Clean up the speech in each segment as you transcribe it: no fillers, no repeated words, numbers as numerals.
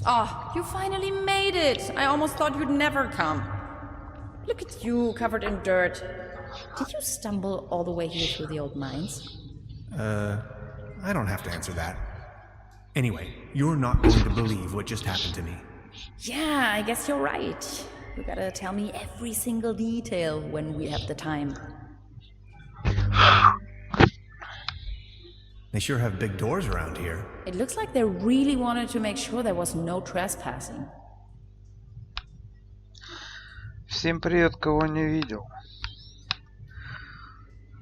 Oh, you finally made it! I almost thought you'd never come. Look at you, covered in dirt. Did you stumble all the way here through the old mines? I don't have to answer that. Anyway, you're not going to believe what just happened to me. Yeah, I guess you're right. You gotta tell me every single detail when we have the time. They sure have big doors around here. It looks like they really wanted to make sure there was no trespassing. Всем привет, кого не видел.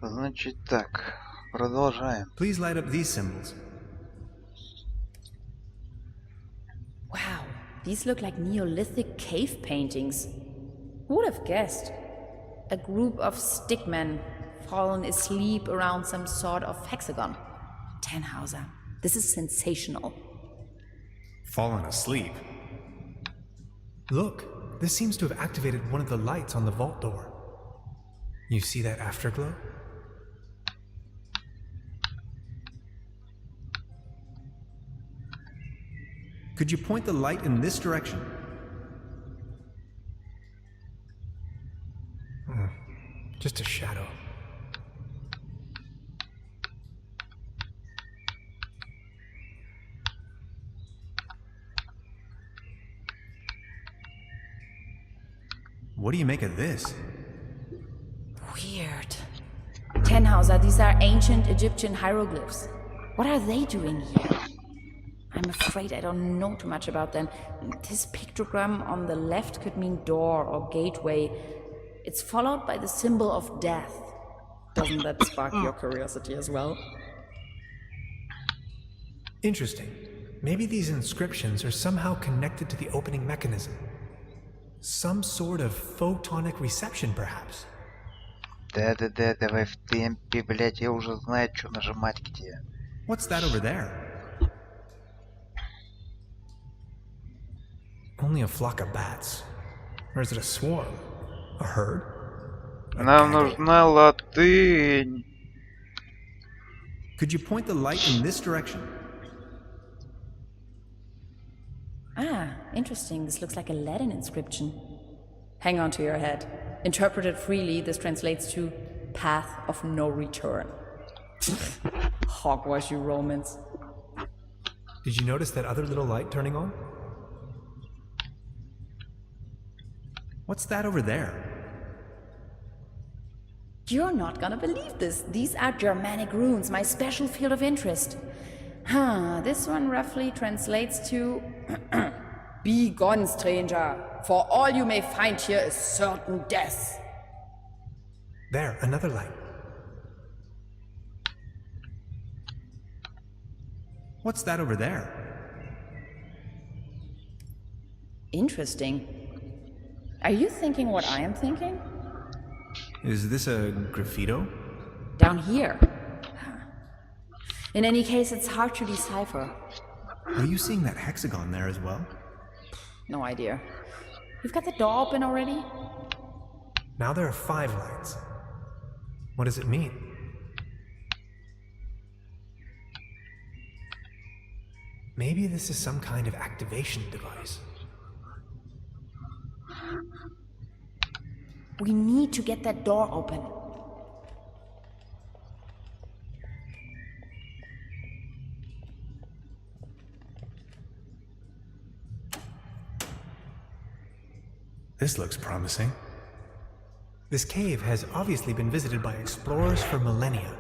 Значит так, продолжаем. Please light up these symbols. Wow, these look like Neolithic cave paintings. Who would have guessed? A group of stickmen fallen asleep around some sort of hexagon. Tannhauser, this is sensational. Fallen asleep. Look, this seems to have activated one of the lights on the vault door. You see that afterglow? Could you point the light in this direction? Just a shadow. What do you make of this? Weird. Tannhauser, these are ancient Egyptian hieroglyphs. What are they doing here? I'm afraid I don't know too much about them. This pictogram on the left could mean door or gateway. It's followed by the symbol of death. Doesn't that spark your curiosity as well? Interesting. Maybe these inscriptions are somehow connected to the opening mechanism. Some sort of photonic reception, perhaps. Да-да-да, давай в темпе, блять, я уже знаю, что нажимать где. What's that over there? Only a flock of bats. Or is it a swarm? A herd? Нам нужна латынь. Could you point the light in this direction? Ah, interesting. This looks like a Latin inscription. Hang on to your head. Interpreted freely, this translates to path of no return. Hogwash, you Romans. Did you notice that other little light turning on? What's that over there? You're not gonna believe this. These are Germanic runes, my special field of interest. This one roughly translates to Be gone, stranger, for all you may find here is certain death. There, another light. What's that over there? Interesting. Are you thinking what I am thinking? Is this a graffito? Down here. In any case, it's hard to decipher. Are you seeing that hexagon there as well? No idea. You've got the door open already? Now there are 5 lights. What does it mean? Maybe this is some kind of activation device. We need to get that door open. This looks promising. This cave has obviously been visited by explorers for millennia.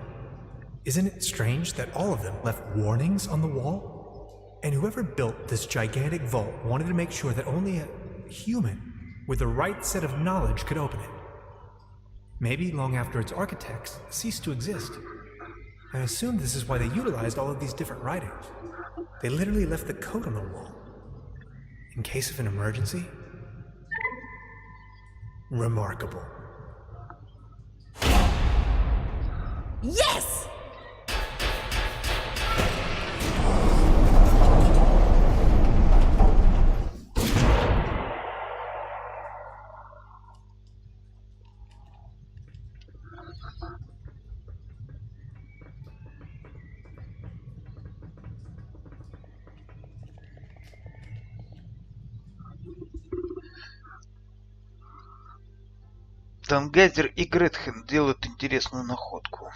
Isn't it strange that all of them left warnings on the wall? And whoever built this gigantic vault wanted to make sure that only a human with the right set of knowledge could open it. Maybe long after its architects ceased to exist. I assume this is why they utilized all of these different writings. They literally left the code on the wall. In case of an emergency? Remarkable. Yes! Тангайзер и Гретхен делают интересную находку.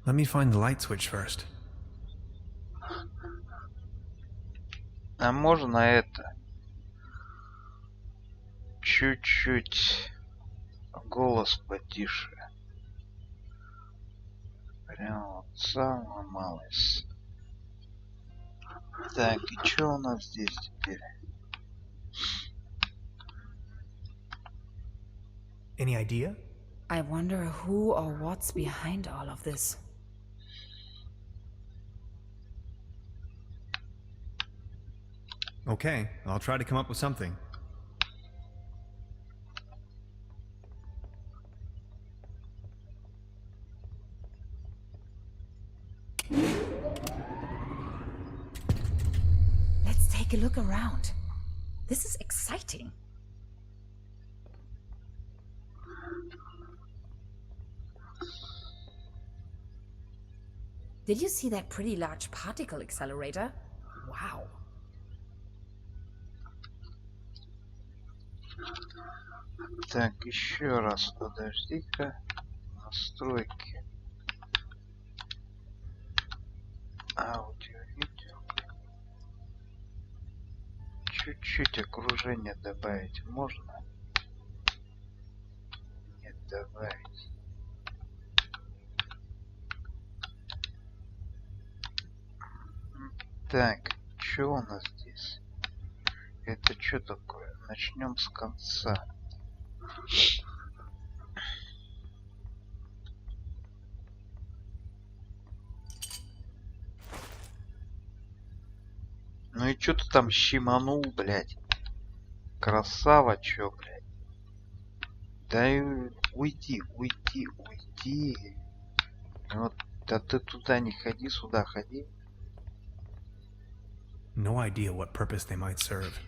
Let me find the light switch first. А можно это? Чуть-чуть голос потише. Прям вот самое малость. Так, и что у нас здесь теперь? Any idea? I wonder who or what's behind all of this. Okay, I'll try to come up with something. Let's take a look around. This is exciting. Did you see that pretty large particle accelerator? Wow. Так, еще раз, подожди-ка. Настройки. Аудио, видео. Чуть-чуть окружение добавить можно? Нет, добавить. Так, что у нас здесь? Это что такое? Начнем с конца. Ну и чё ты там щеманул, блядь? Красава, чё, блядь? Да и уйди. Вот, да ты туда не ходи, сюда ходи. No idea what purpose they might serve.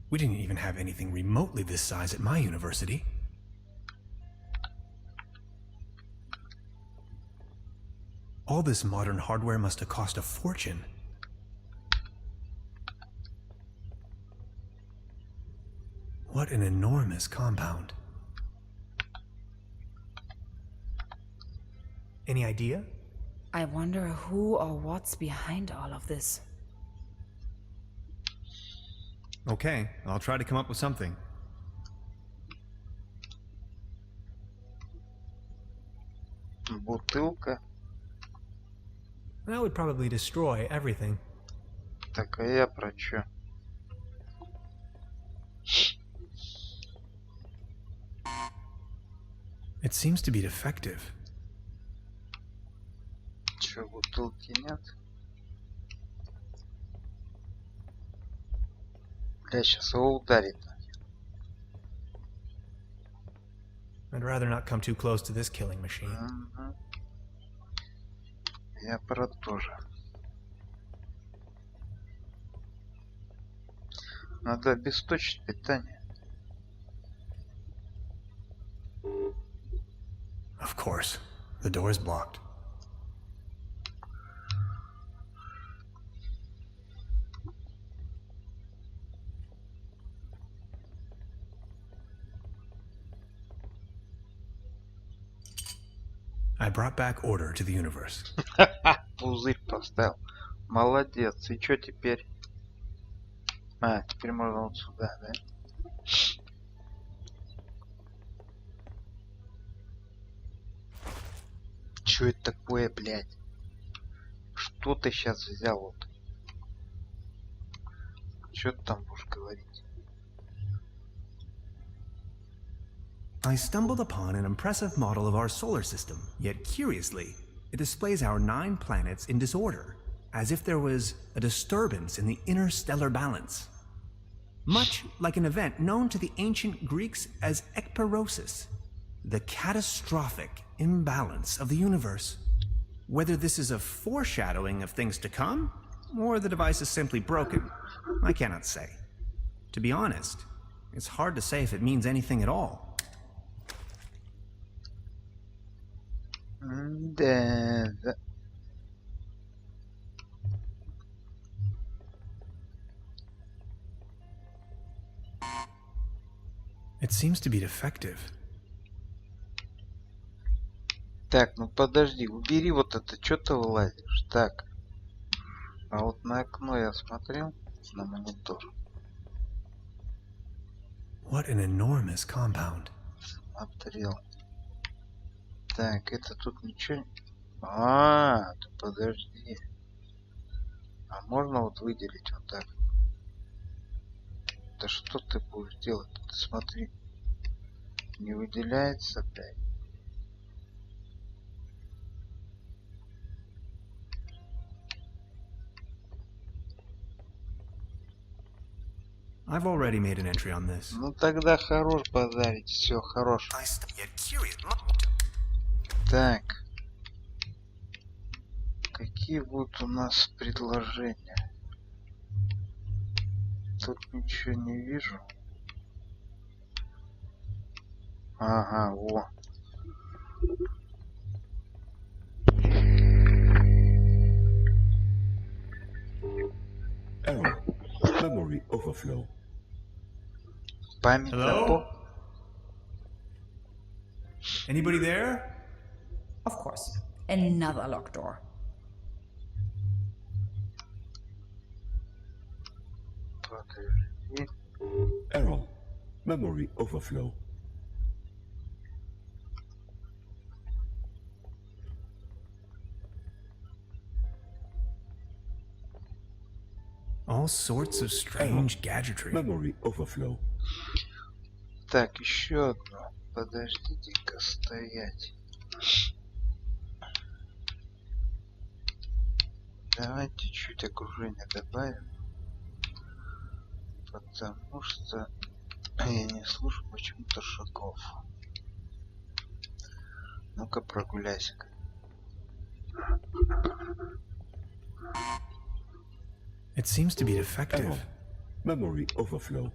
We didn't even have anything remotely this size at my university. All this modern hardware must have cost a fortune. What an enormous compound. Any idea? I wonder who or what's behind all of this. Okay, I'll try to come up with something. Бутылка. That would probably destroy everything. Так, а я про чё? It seems to be defective. Чё, бутылки нет? Бля, сейчас его ударит. I'd rather not come too close to this killing machine. Угу. Я про то же. Надо обесточить питание. Of course. The door is blocked. I brought back order to the universe. Пузырь поставил. Молодец. И чё теперь? А, теперь можно вот сюда, да? Чё это такое, блядь? Что ты сейчас взял вот? Чё ты там будешь говорить? I stumbled upon an impressive model of our solar system, yet curiously, it displays our 9 planets in disorder, as if there was a disturbance in the interstellar balance. Much like an event known to the ancient Greeks as ekperosis, the catastrophic imbalance of the universe. Whether this is a foreshadowing of things to come, or the device is simply broken, I cannot say. To be honest, it's hard to say if it means anything at all. Да. It seems to be defective. Так, ну подожди, убери вот это, что ты вылазишь? Так, а вот на окно я смотрел, на монитор. What an enormous compound. Смотрел. Так, это тут ничего... А, ты подожди. А можно вот выделить вот так? Да что ты будешь делать? Ты смотри. Не выделяется, блядь. I've already made an entry on this. Ну тогда хорош базарить. Все, хорош. Так. Какие будут у нас предложения? Тут ничего не вижу. Ага, во. Error. Memory overflow. Память Hello? на Anybody there? Of course. Another locked door. Подожди. Error. Memory overflow. All sorts of strange gadgetry. Memory overflow. Так, еще одно. Подождите-ка стоять. Давайте чуть окружение добавим. Потому что я не слышу почему-то шагов. Ну-ка прогуляйся-ка. It seems to be defective. Error. Memory overflow.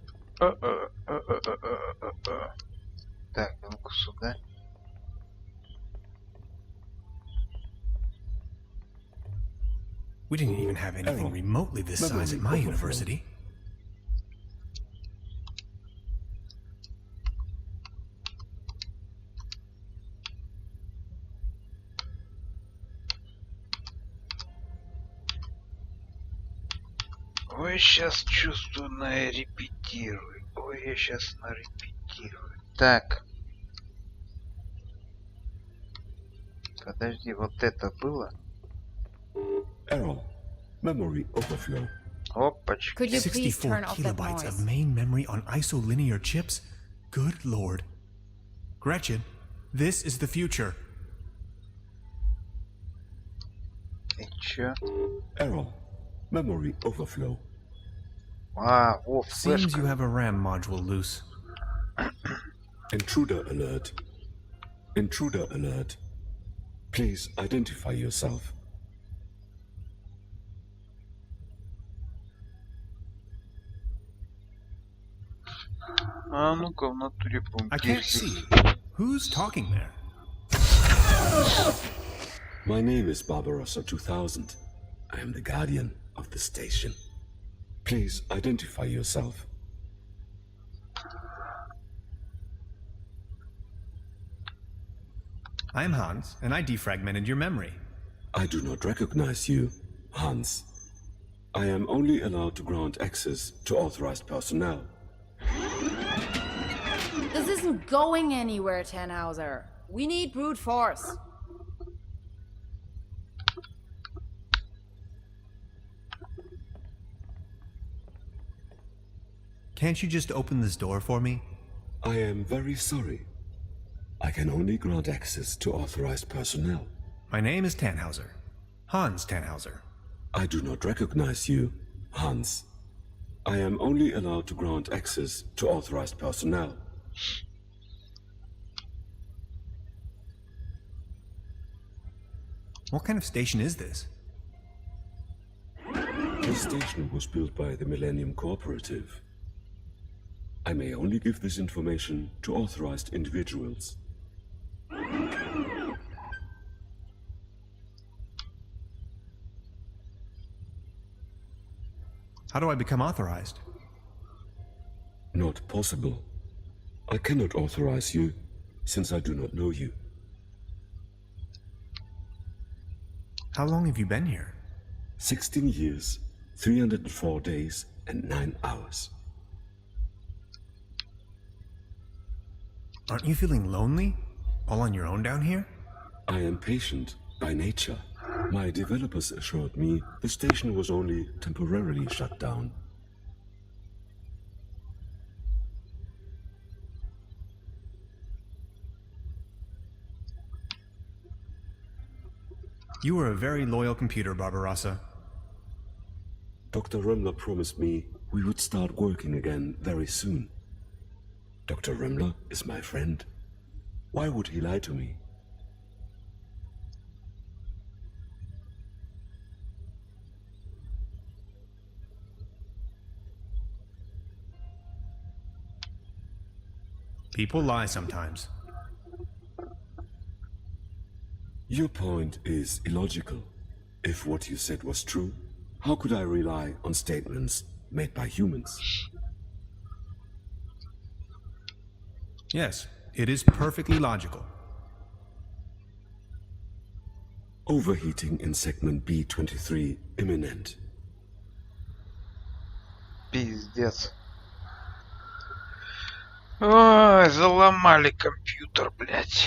Так, ну-ка сюда. We didn't even have anything remotely this size at my university. Ой, сейчас чувствую, нарепетирую. Ой, я сейчас нарепетирую. Так. Подожди, вот это было? Error. Memory overflow. Опачки. Could you please 64 turn off that kilobytes of noise? main memory on isolinear chips? Good lord. Gretchen, this is the future. И чё? Error. Memory overflow. А, о, Seems флешка. you have a RAM module loose. Intruder alert. Intruder alert. Please identify yourself. А ну-ка в натуре I бункер. can't see. Who's talking there? My name is Barbarossa 2000. I am the guardian of the station. Please identify yourself. I'm Hans, and I defragmented your memory. I do not recognize you, Hans. I am only allowed to grant access to authorized personnel. This isn't going anywhere, Tannhauser. We need brute force. Can't you just open this door for me? I am very sorry. I can only grant access to authorized personnel. My name is Tannhauser. Hans Tannhauser. I do not recognize you, Hans. I am only allowed to grant access to authorized personnel. What kind of station is this? This station was built by the Millennium Cooperative. I may only give this information to authorized individuals. How do I become authorized? Not possible. I cannot authorize you, since I do not know you. How long have you been here? 16 years, 304 days, and 9 hours. Aren't you feeling lonely? All on your own down here? I am patient by nature. My developers assured me the station was only temporarily shut down. You were a very loyal computer, Barbarossa. Dr. Remler promised me we would start working again very soon. Dr. Remler is my friend. Why would he lie to me? People lie sometimes. Your point is illogical. If what you said was true, how could I rely on statements made by humans? Yes, it is perfectly logical. Overheating in segment B23 imminent. Пиздец. Ой, заломали компьютер, блядь.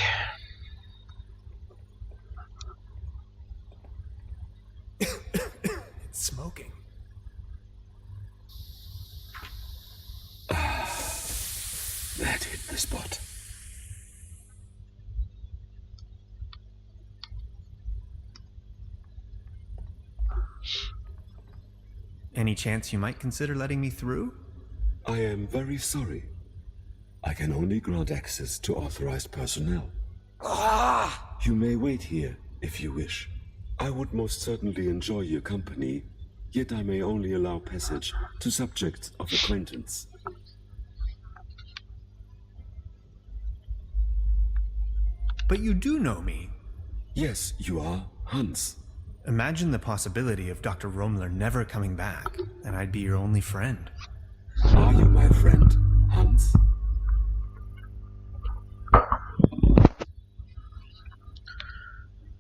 It's smoking. That hit the spot. Any chance you might consider letting me through? I am very sorry. I can only grant access to authorized personnel. You may wait here if you wish. I would most certainly enjoy your company, yet I may only allow passage to subjects of acquaintance. But you do know me. Yes, you are Hans. Imagine the possibility of Dr. Romler never coming back, and I'd be your only friend. Are you my friend, Hans?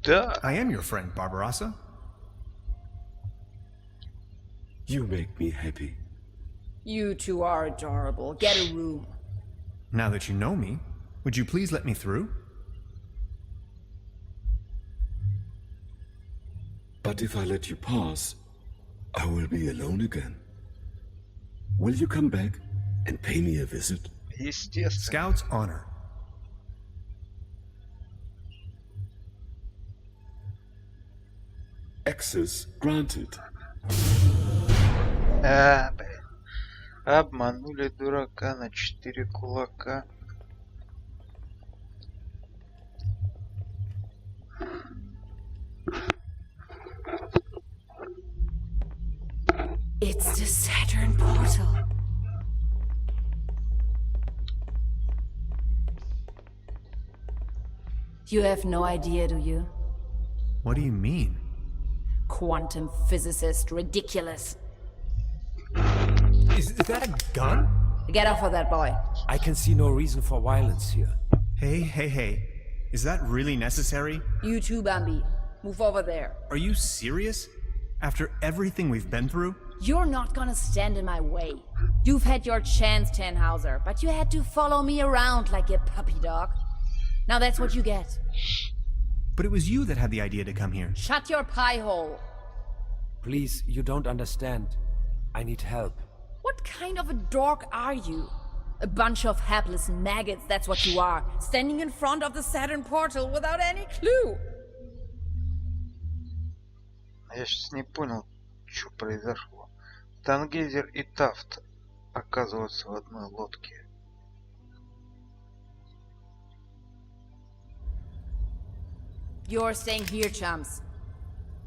Да. I am your friend, Barbarossa. You make me happy. You two are adorable. Get a room. Now that you know me, would you please let me through? But if I let you pass, I will be alone again. Will you come back and pay me a visit? Естественно. Scout's honor. Access granted. Блин. Обманули дурака на 4 кулака. It's the Saturn portal. You have no idea, do you? What do you mean? Quantum physicist, ridiculous. Is that a gun? Get off of that boy. I can see no reason for violence here. Hey. Is that really necessary? You too, Bambi. Move over there. Are you serious? After everything we've been through? You're not gonna stand in my way. You've had your chance, Tannhauser, but you had to follow me around like a puppy dog. Now that's what you get. But it was you that had the idea to come here. Shut your pie hole. Please, you don't understand. I need help. What kind of a dork are you? A bunch of hapless maggots, that's what you are. Standing in front of the Saturn portal without any clue. Я сейчас не понял, что произошло. Тангейзер и Тафт оказываются в одной лодке. You're staying here, chums.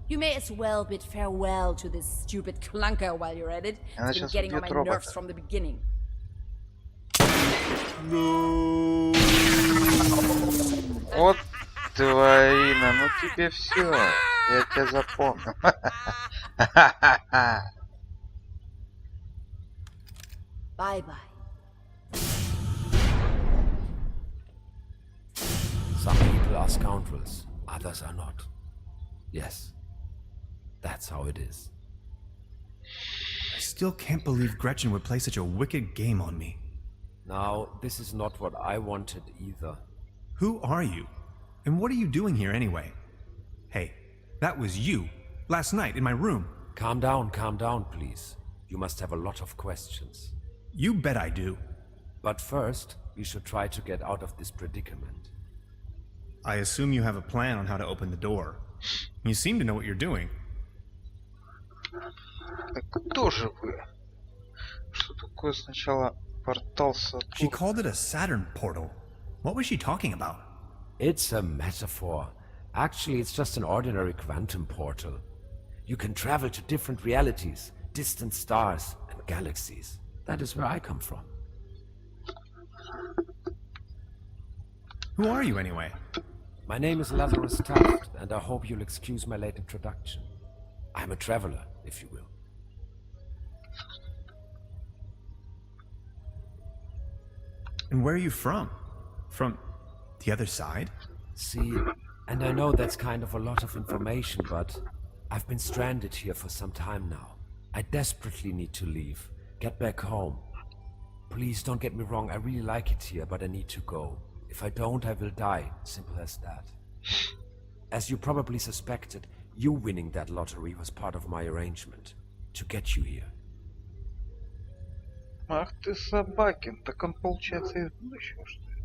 You may as well bid farewell to this stupid clunker while you're at it. Она It's been сейчас getting on my убьет nerves робота. from the beginning. Вот твоина, ну тебе все. Я тебя запомнил. Bye-bye. Some people are scoundrels, others are not. Yes, that's how it is. I still can't believe Gretchen would play such a wicked game on me. Now, this is not what I wanted either. Who are you? And what are you doing here anyway? Hey, that was you, last night in my room. Calm down, please. You must have a lot of questions. You bet I do. But first, we should try to get out of this predicament. I assume you have a plan on how to open the door. You seem to know what you're doing. Так кто же вы? Что такое сначала портал Сатурн? She called it a Saturn portal. What was she talking about? It's a metaphor. Actually, it's just an ordinary quantum portal. You can travel to different realities, distant stars, and galaxies. That is where I come from. Who are you anyway? My name is Lazarus Taft, and I hope you'll excuse my late introduction. I'm a traveler, if you will. And where are you from? From the other side? See, and I know that's kind of a lot of information, but I've been stranded here for some time now. I desperately need to leave, get back home. Please don't get me wrong, I really like it here, but I need to go. If I don't, I will die. Simple as that. As you probably suspected, you winning that lottery was part of my arrangement. To get you here. Ах ты собакин, так он получается из будущего, что ли?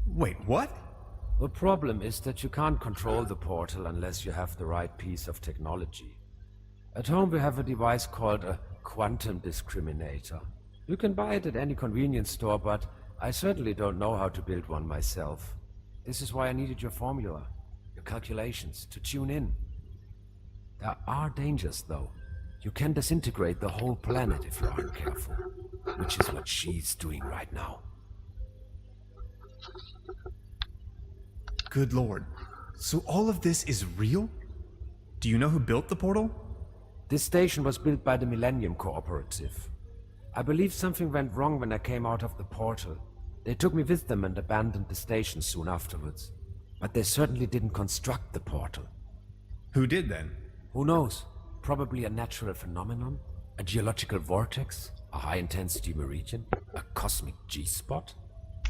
Wait, what? The problem is that you can't control the portal unless you have the right piece of technology. At home we have a device called a quantum discriminator. You can buy it at any convenience store, but I certainly don't know how to build one myself. This is why I needed your formula, your calculations, to tune in. There are dangers, though. You can disintegrate the whole planet if you aren't careful, which is what she's doing right now. Good lord. So all of this is real? Do you know who built the portal? This station was built by the Millennium Cooperative. I believe something went wrong when I came out of the portal. They took me with them and abandoned the station soon afterwards. But they certainly didn't construct the portal. Who did then? Who knows? Probably a natural phenomenon? A geological vortex? A high-intensity meridian? A cosmic G-spot?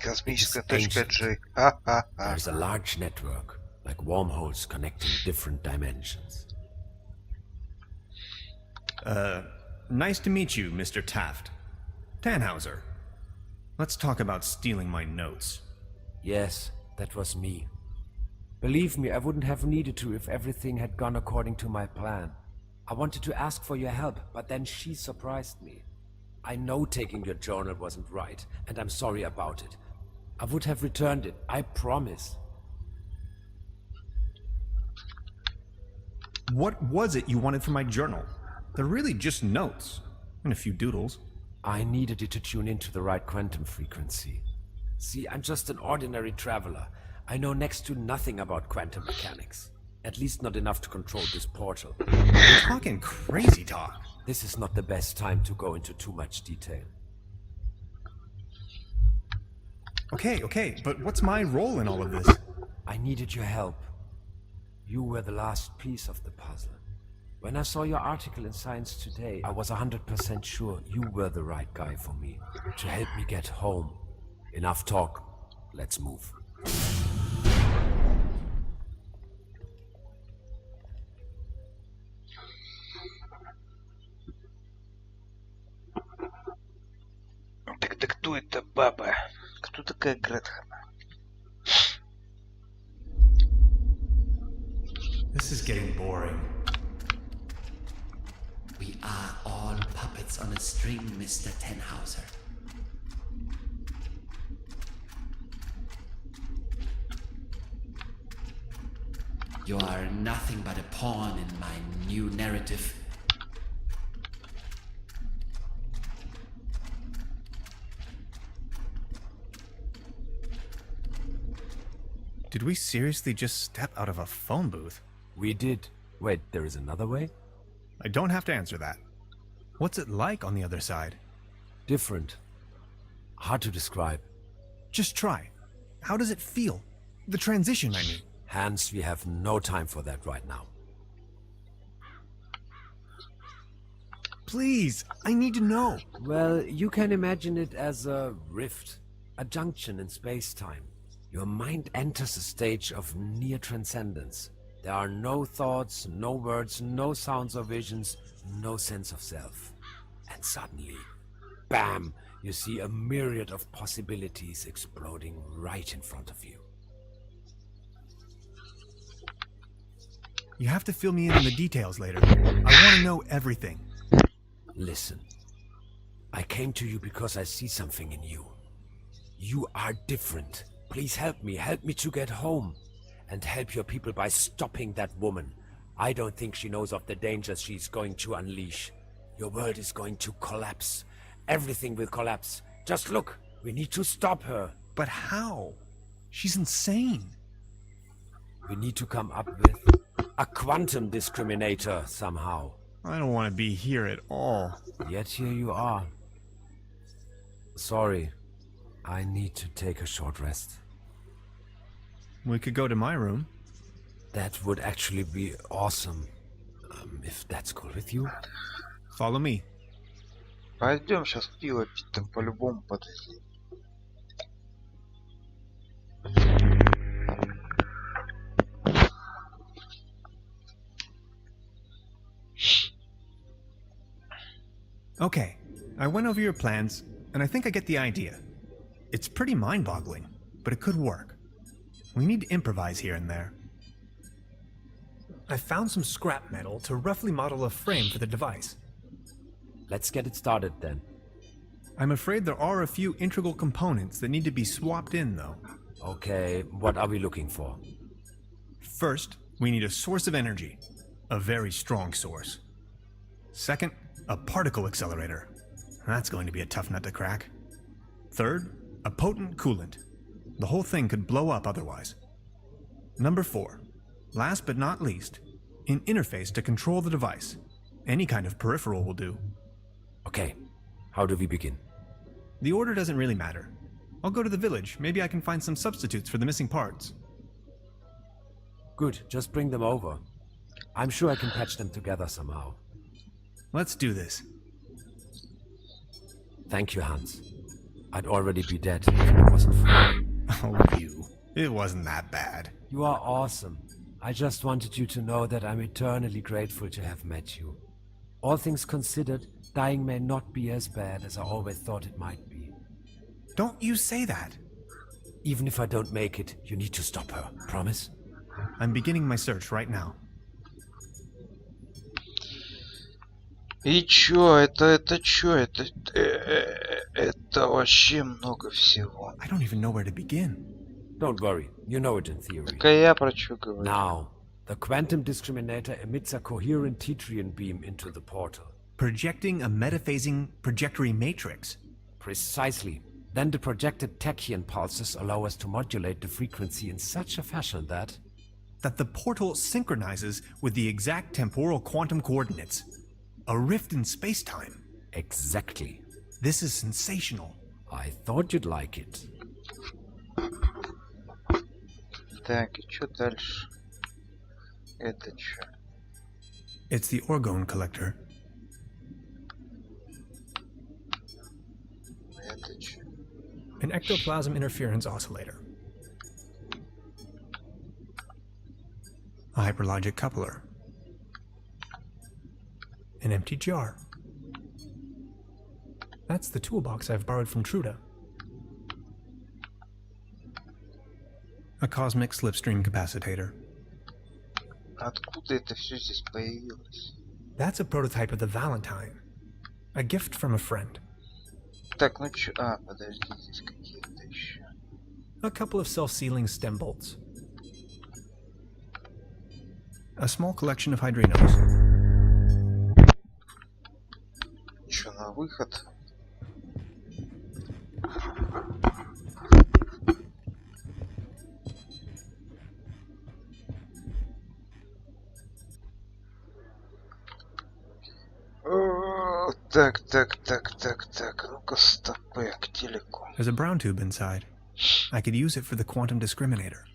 Космическая It's точка ancient. G. Ха-ха-ха. There's a large network, like wormholes connecting different dimensions. Nice to meet you, Mr. Taft. Tannhauser. Let's talk about stealing my notes. Yes, that was me. Believe me, I wouldn't have needed to if everything had gone according to my plan. I wanted to ask for your help, but then she surprised me. I know taking your journal wasn't right, and I'm sorry about it. I would have returned it, I promise. What was it you wanted from my journal? They're really just notes, and a few doodles. I needed it to tune into the right quantum frequency. See, I'm just an ordinary traveler. I know next to nothing about quantum mechanics. At least not enough to control this portal. You're talking crazy talk. This is not the best time to go into too much detail. Okay, but what's my role in all of this? I needed your help. You were the last piece of the puzzle. When I saw your article in Science Today, I was 100% sure you were the right guy for me, to help me get home. Enough talk. Let's move. Так кто это баба? Кто такая Гретхен? This is getting boring. We are all puppets on a string, Mr. Tannhauser. You are nothing but a pawn in my new narrative. Did we seriously just step out of a phone booth? We did. Wait, there is another way? I don't have to answer that. What's it like on the other side? Different. Hard to describe. Just try. How does it feel? The transition, I mean. Hans, we have no time for that right now. Please, I need to know. Well, you can imagine it as a rift, a junction in space-time. Your mind enters a stage of near transcendence. There are no thoughts, no words, no sounds or visions, no sense of self. And suddenly, bam, you see a myriad of possibilities exploding right in front of you. You have to fill me in on the details later. I want to know everything. Listen, I came to you because I see something in you. You are different. Please help me to get home. And help your people by stopping that woman. I don't think she knows of the dangers she's going to unleash. Your world is going to collapse. Everything will collapse. Just look, we need to stop her. But how? She's insane. We need to come up with a quantum discriminator somehow. I don't want to be here at all. Yet here you are. Sorry, I need to take a short rest. We could go to my room. That would actually be awesome. If that's cool with you. Follow me. Пойдем сейчас пиво пить, там по-любому подвезли. Okay, I went over your plans, and I think I get the idea. It's pretty mind-boggling, but it could work. We need to improvise here and there. I found some scrap metal to roughly model a frame for the device. Let's get it started then. I'm afraid there are a few integral components that need to be swapped in, though. Okay, what are we looking for? First, we need a source of energy. A very strong source. Second, a particle accelerator. That's going to be a tough nut to crack. Third, a potent coolant. The whole thing could blow up otherwise. Number 4, last but not least, an interface to control the device. Any kind of peripheral will do. Okay, how do we begin? The order doesn't really matter. I'll go to the village. Maybe I can find some substitutes for the missing parts. Good, just bring them over. I'm sure I can patch them together somehow. Let's do this. Thank you, Hans. I'd already be dead if it wasn't for you. Oh, you. It wasn't that bad. You are awesome. I just wanted you to know that I'm eternally grateful to have met you. All things considered, dying may not be as bad as I always thought it might be. Don't you say that. Even if I don't make it, you need to stop her. Promise? I'm beginning my search right now. И чё, это чё, это вообще много всего. I don't even know where to begin. Don't worry, you know it in theory. Так а я про чё говорю? Now, the quantum discriminator emits a coherent Tetrian beam into the portal. Projecting a metaphasing trajectory matrix. Precisely. Then the projected tachyon pulses allow us to modulate the frequency in such a fashion that the portal synchronizes with the exact temporal quantum coordinates. A rift in space-time. Exactly. This is sensational. I thought you'd like it. Так, и чё дальше? Это чё? It's the orgone collector. Это чё? An ectoplasm interference oscillator. A hyperlogic coupler. An empty jar. That's the toolbox I've borrowed from Truda. A cosmic slipstream capacitator. Откуда это всё здесь появилось? That's a prototype of the Valentine. A gift from a friend. Так, ну чё? А, подожди, здесь какие-то ещё. A couple of self-sealing stem bolts. A small collection of hydrinos. Чё, на выход? Так. Ну-ка, стопы к телеку. There's a brown tube inside. I could use it for the quantum discriminator.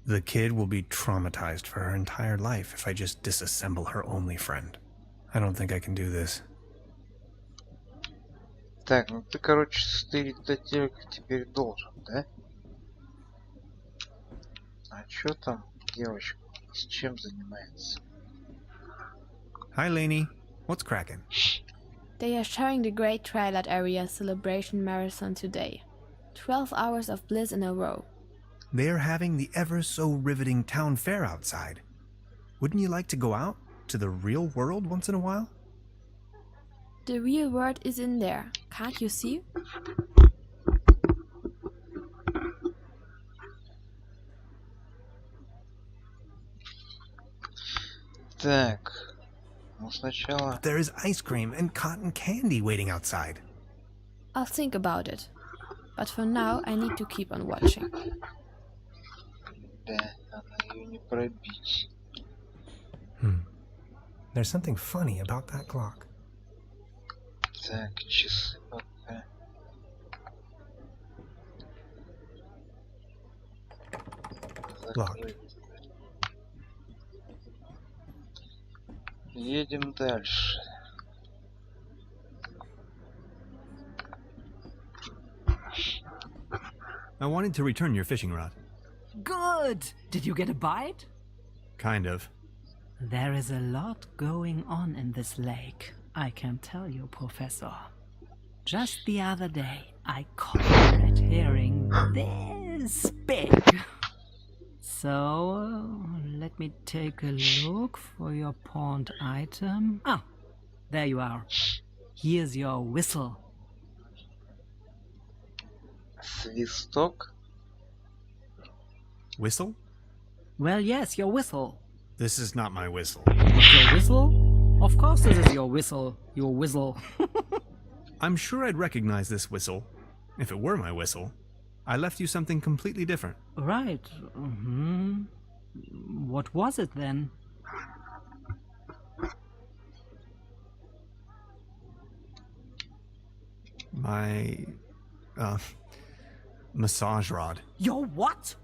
The kid will be traumatized for her entire life if I just disassemble her only friend. I don't think I can do this. Так, ну ты, короче, стырить до телека теперь должен, да? А чё там девочка? С чем занимается? Hi, Lainey. What's cracking? They are showing the Great Twilight Area Celebration Marathon today. 12 hours of bliss in a row. They're having the ever-so-riveting town fair outside. Wouldn't you like to go out to the real world once in a while? The real world is in there, can't you see? Так, ну сначала... There is ice cream and cotton candy waiting outside. I'll think about it. But for now, I need to keep on watching. Да, она ее не пробить. There's something funny about that clock. Так, часы пока. Locked. Едем дальше. I wanted to return your fishing rod. Good! Did you get a bite? Kind of. There is a lot going on in this lake, I can tell you, Professor. Just the other day, I caught a red herring this big. So, let me take a look for your pawned item. Ah, there you are. Here's your whistle. Свисток. Whistle? Well, yes, your whistle. This is not my whistle. What's your whistle? Of course this is your whistle. Your whistle. I'm sure I'd recognize this whistle if it were my whistle. I left you something completely different. Right. What was it then? My massage rod. Your what?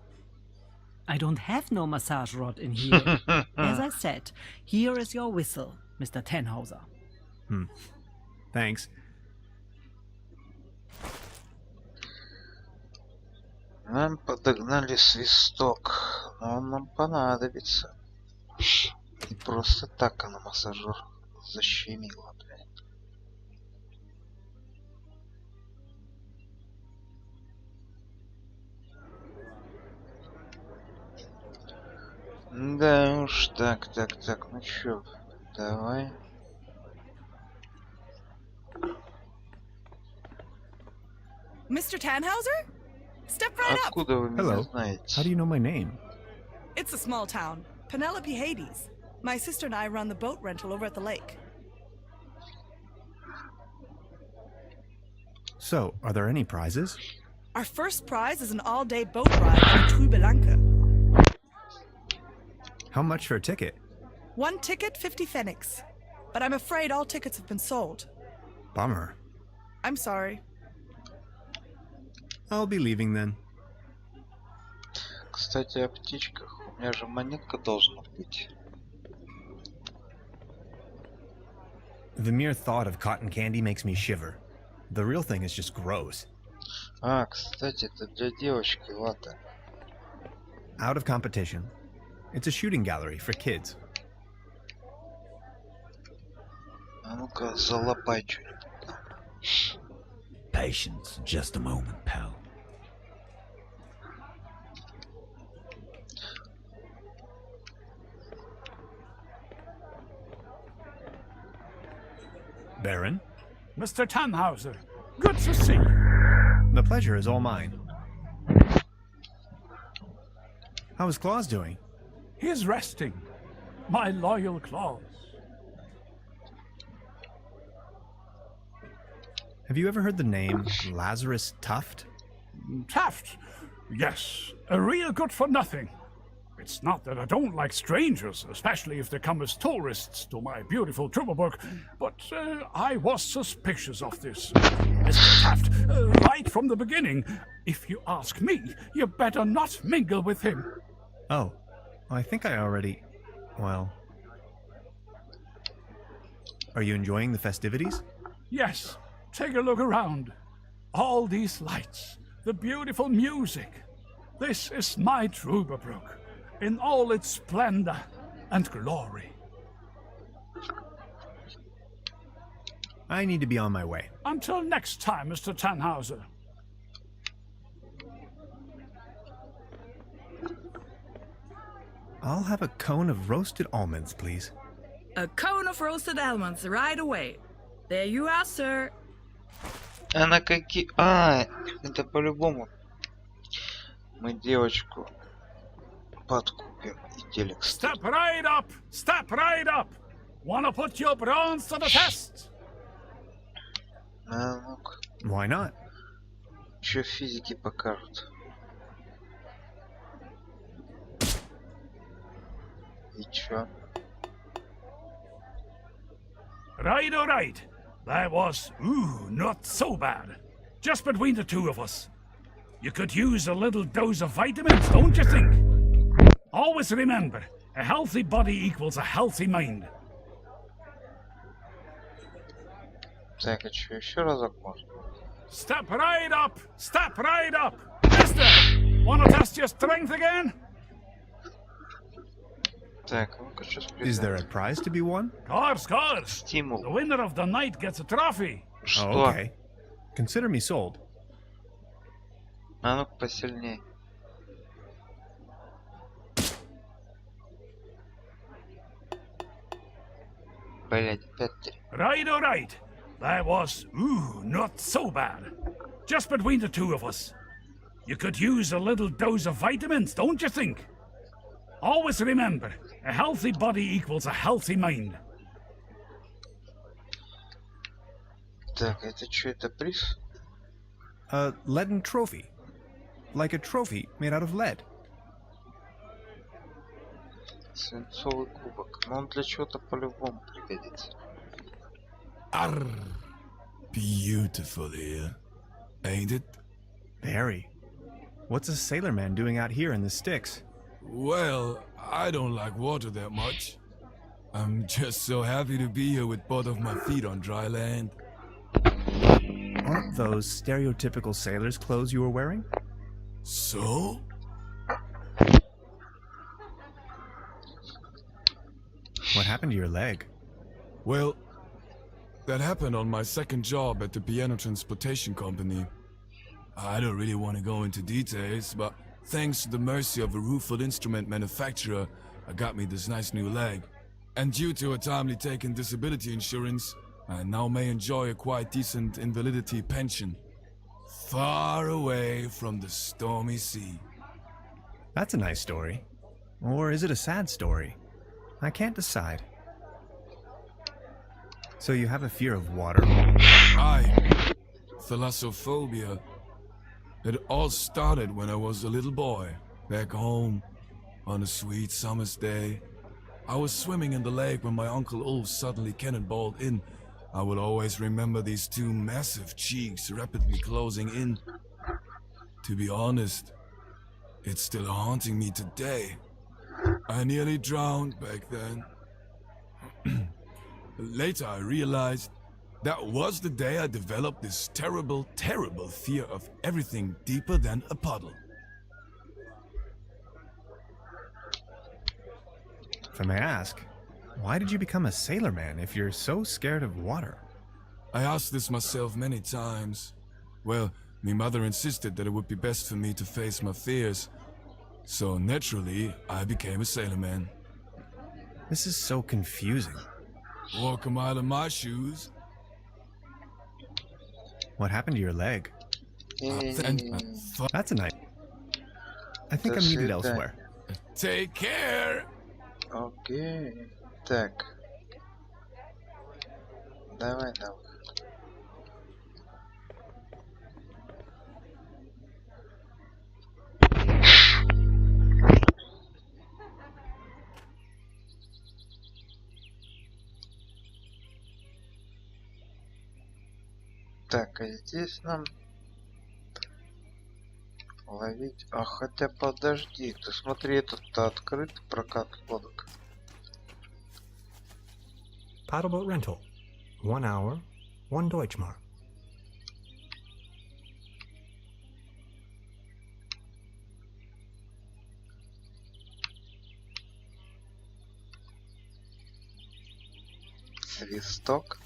I don't have no massage rod in here. As I said, here is your whistle, Mr. Tannhauser. Thanks. Нам подогнали свисток, но он нам понадобится. Не просто так она массажер защемила, блядь. Да уж, так, ну чё, давай. Mr. Tannhauser? Step right up. Откуда вы меня Hello. знаете? How do you know my name? It's a small town. Penelope Hades. My sister and I run the boat rental over at the lake. So, are there any prizes? Our first prize is an all-day boat ride on Truberbrook. How much for a ticket? One ticket, 50 pfennigs. But I'm afraid all tickets have been sold. Bummer. I'm sorry. I'll be leaving then. Кстати, о птичках. У меня же монетка должна быть. The mere thought of cotton candy makes me shiver. The real thing is just gross. А, кстати, это для девочки, ладно. Out of competition. It's a shooting gallery for kids. А ну-ка, залапай что-нибудь там. Patience, just a moment, pal. Baron, Mr. Tannhauser, good to see you. the pleasure is all mine. How is Claus doing? He is resting, my loyal Claus. Have you ever heard the name Lazarus Tuft? Taft, yes, a real good for nothing. It It's not that I don't like strangers, especially if they come as tourists to my beautiful Truberbrook, but I was suspicious of this. Mr. Taft, right from the beginning. If you ask me, you better not mingle with him. Oh, I think I already... Well... Are you enjoying the festivities? Yes, take a look around. All these lights, the beautiful music. This is my Truberbrook, in all its splendor and glory. I need to be on my way. Until next time, Mr. Tannhauser. I'll have a cone of roasted almonds, please. A cone of roasted almonds right away. There you are, sir. А на какие... А, это по-любому. Мы девочку подкупим и телек. Step right up! Step right up! Wanna put your bronze to the test? А, ну-ка. Why not? Что физики покажут? И чё? Right, all right. That was, not so bad. Just between the two of us. You could use a little dose of vitamins, don't you think? Always remember, a healthy body equals a healthy mind. Так, а чё, еще разок можно? Step right up! Step right up! Mister! Wanna test your strength again? Так, ну-ка, что Is there a prize to be won? Course. Стимул. The winner of the night gets a trophy. Что? Oh, okay. Consider me sold. А ну-ка, посильней. Блять, опять 3. Right, all right. That was, not so bad. Just between the two of us. You could use a little dose of vitamins, don't you think? Always remember, a healthy body equals a healthy mind. Так, это что, это приз? A leaden trophy. Like a trophy made out of lead. Свинцовый кубок. Но он для чего-то по-любому пригодится. Arr, beautiful here, ain't it? Very. What's a sailorman doing out here in the sticks? Well, I don't like water that much. I'm just so happy to be here with both of my feet on dry land. Aren't those stereotypical sailor's clothes you were wearing? So? What happened to your leg? Well, that happened on my second job at the piano transportation company. I don't really want to go into details, but thanks to the mercy of a rueful instrument manufacturer, I got me this nice new leg. And due to a timely taken disability insurance, I now may enjoy a quite decent invalidity pension. Far away from the stormy sea. That's a nice story. Or is it a sad story? I can't decide. So you have a fear of water? Aye. Thalassophobia. It all started when I was a little boy, back home, on a sweet summer's day. I was swimming in the lake when my Uncle Ulf suddenly cannonballed in. I will always remember these two massive cheeks rapidly closing in. To be honest, it's still haunting me today. I nearly drowned back then. Later I realized that was the day I developed this terrible, terrible fear of everything deeper than a puddle. If I may ask, why did you become a sailorman if you're so scared of water? I asked this myself many times. Well, my mother insisted that it would be best for me to face my fears. So naturally, I became a sailorman. This is so confusing. Walk a mile in my shoes. What happened to your leg? That's a nice... I think I'm needed elsewhere. Take care! Окей. Так. Давай. Так, а здесь нам ловить... А хотя подожди, ты смотри, этот-то открыт прокат лодок. Paddleboat rental. 1 hour, 1 Deutschmark. Свисток.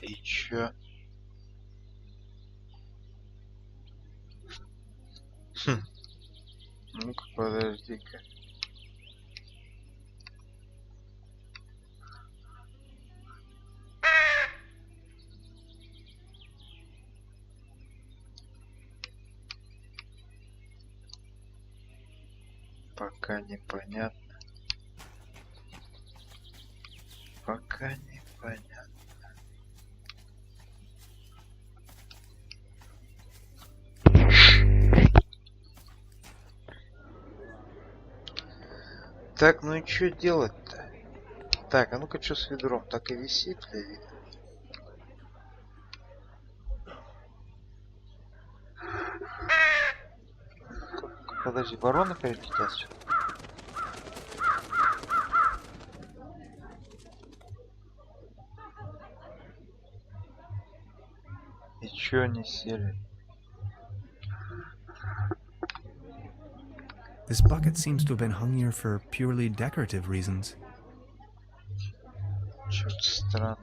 И чё? Ну-ка, подожди-ка. Пока непонятно. Пока непонятно. Так, ну и что делать-то? Так, а ну-ка, что с ведром? Так и висит ли вид? Подожди, ворона перекидаться? И чё они сели? This bucket seems to have been hung here for purely decorative reasons. Чё-то странно.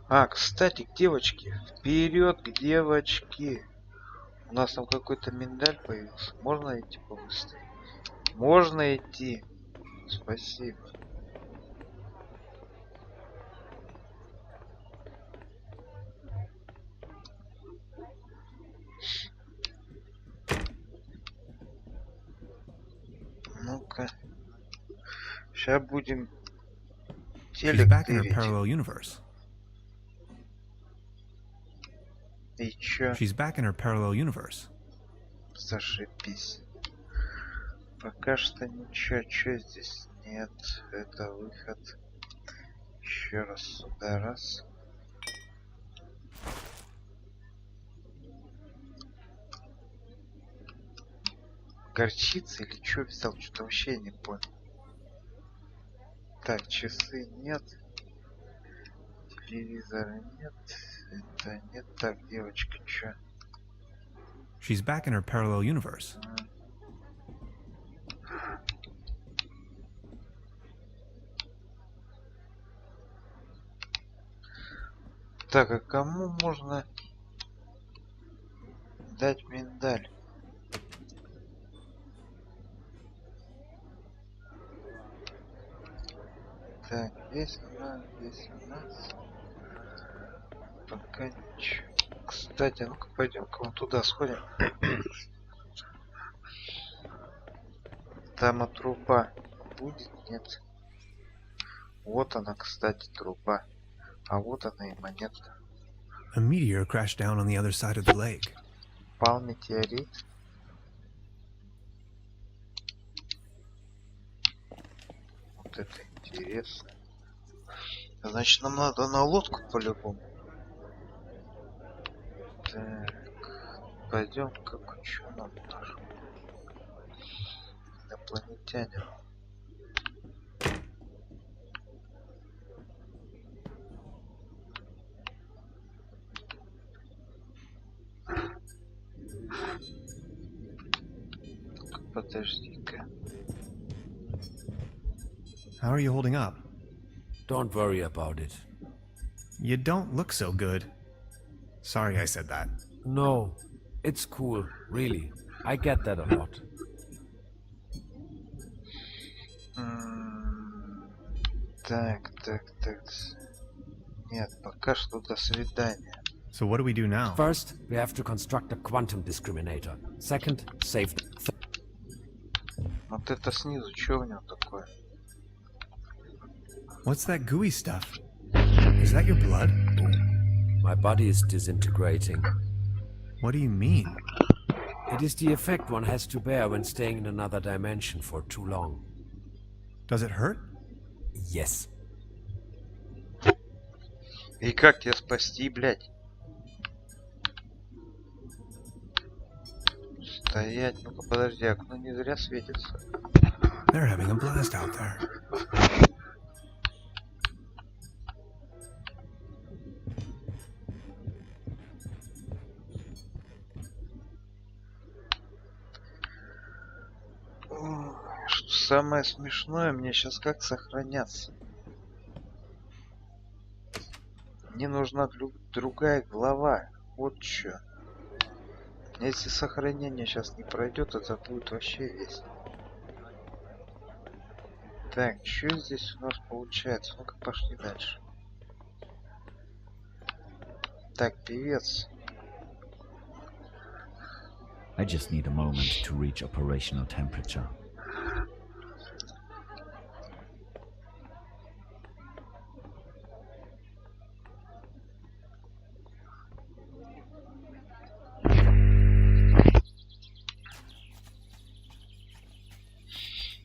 А, кстати, девочки, вперед к девочке. У нас там какой-то миндаль появился. Можно идти побыстрее? Можно идти. Спасибо. Ну-ка. Сейчас будем She's back in her тырить. parallel universe. И чё? She's back in her parallel universe. Зашибись. Пока что ничего. Чё здесь? Нет. Это выход. Еще раз сюда. Раз. Горчица или что взял? Что-то вообще не понял. Так, часы нет. Телевизора нет. Это нет. Так, девочка, чё? She's back in her parallel universe. Так, а кому можно дать миндаль? Так, здесь у нас. Пока ничего. Кстати, ну-ка пойдем-ка вон туда сходим. Там труба будет? Нет. Вот она, кстати, труба. А вот она и монета. A meteor crashed down on the other side of the lake. Пал метеорит. Вот это интересно. Значит, нам надо на лодку по-любому. Так, пойдем как что нам нужно. Инопланетяне. Подожди-ка. How are you holding up? Don't worry about it. You don't look so good. Sorry I said that. No, it's cool, really. I get that a lot. Так. Нет, пока что до свидания. So what do we do now? First, we have to construct a quantum discriminator. Second, save the... Вот это снизу, что у него такое? What's that gooey stuff? Is that your blood? My body is disintegrating. What do you mean? It is the effect one has to bear when staying in another dimension for too long. Does it hurt? Yes. И как тебя спасти, блядь? Стоять, ну-ка подожди, окно не зря светится. They're having a blast out there. Что самое смешное, мне сейчас как сохраняться? Мне нужна другая глава. Вот чё. Если сохранение сейчас не пройдет, это будет вообще весело. Так, что здесь у нас получается? Ну-ка, пошли дальше. Так, певец. I just need a moment to reach operational temperature.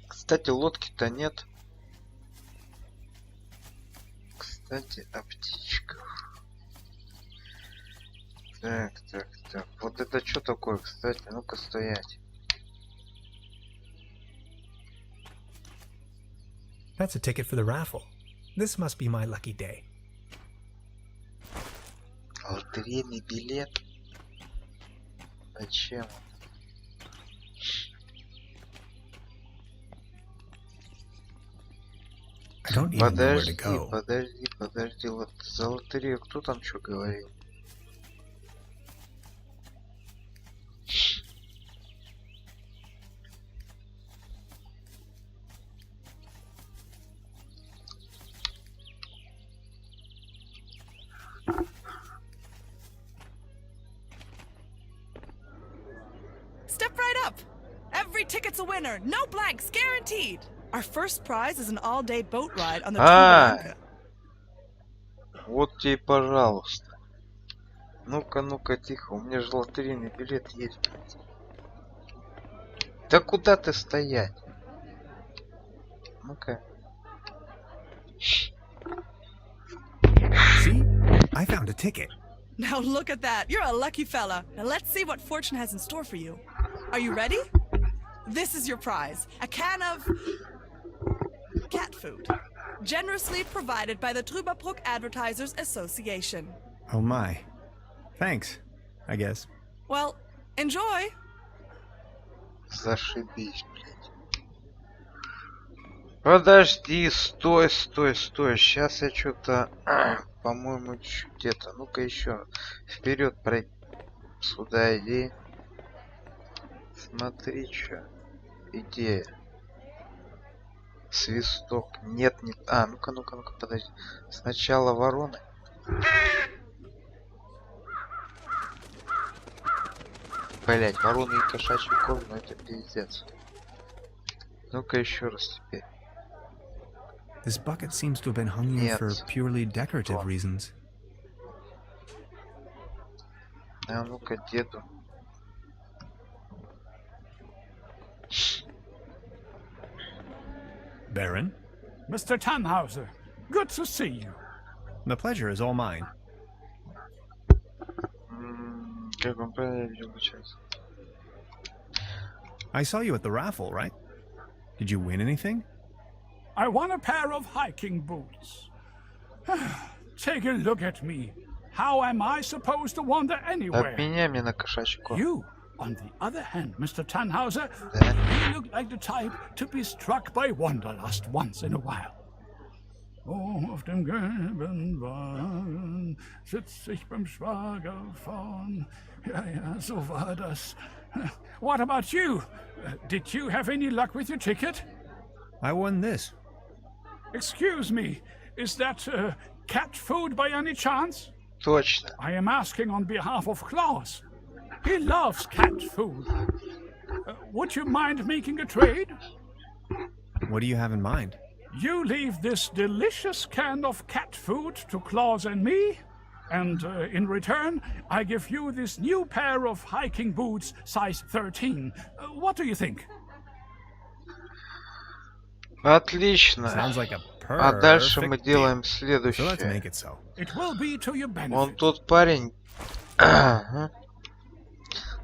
Кстати, лодки-то нет. Кстати, о птичках. Так. Вот это что такое, кстати? Ну-ка стоять. That's a ticket for the raffle. This must be my lucky day. Лотерейный билет. Зачем? I don't even know where to go. Подожди, вот за лотерею кто там что говорил? Step right up! Every ticket's a winner. No blanks, guaranteed. Our first prize is an all-day boat ride on the Truberbrook. Вот тебе, пожалуйста. Ну-ка, тихо. У меня же лотерейный билет есть. Да куда ты стоять? Ну-ка. See? I found a ticket. Now look at that. You're a lucky fella. Now let's see what fortune has in store for you. Are you ready? This is your prize. A can of cat food. Generously provided by the Truberbrook Advertisers Association. Oh my. Thanks, I guess. Well, enjoy. Зашибись, блядь. Подожди, стой. Сейчас я что-то, по-моему, чуть это. Ну-ка еще вперед пройди. Сюда иди. Смотри, что. Идея. Свисток. Нет. А, ну-ка, подожди. Сначала вороны. Блять, вороны и кошачий корм, ну это пиздец. Ну-ка еще раз теперь. This bucket seems to have been hung here for purely decorative reasons. А ну-ка, деду. Baron? Mr. Tannhauser, good to see you. The pleasure is all mine. Как вам правильно обучаться? I saw you at the raffle, right? Did you win anything? I won a pair of hiking boots. Take a look at me. How am I supposed to wander anywhere? Обменяй мне на кошачий корм. You, on the other hand, Mr. Tannhauser, Да. you look like the type to be struck by wanderlust once in a while. Oh, auf dem gelben Wagen sitz ich beim Schwager vorn. Ja, so war das. What about you? Did you have any luck with your ticket? I won this. Excuse me, is that cat food by any chance? Точно. I am asking on behalf of Klaus. He loves cat food. Would you mind making a trade? What do you have in mind? You leave this delicious can of cat food to Klaus and me, And in return, I give you this new pair of hiking boots, size 13. What do you think? Отлично. Sounds like a А дальше мы perfect делаем deal. So let's make следующее. it so. It will be to your Вон benefit. тот парень. Ага.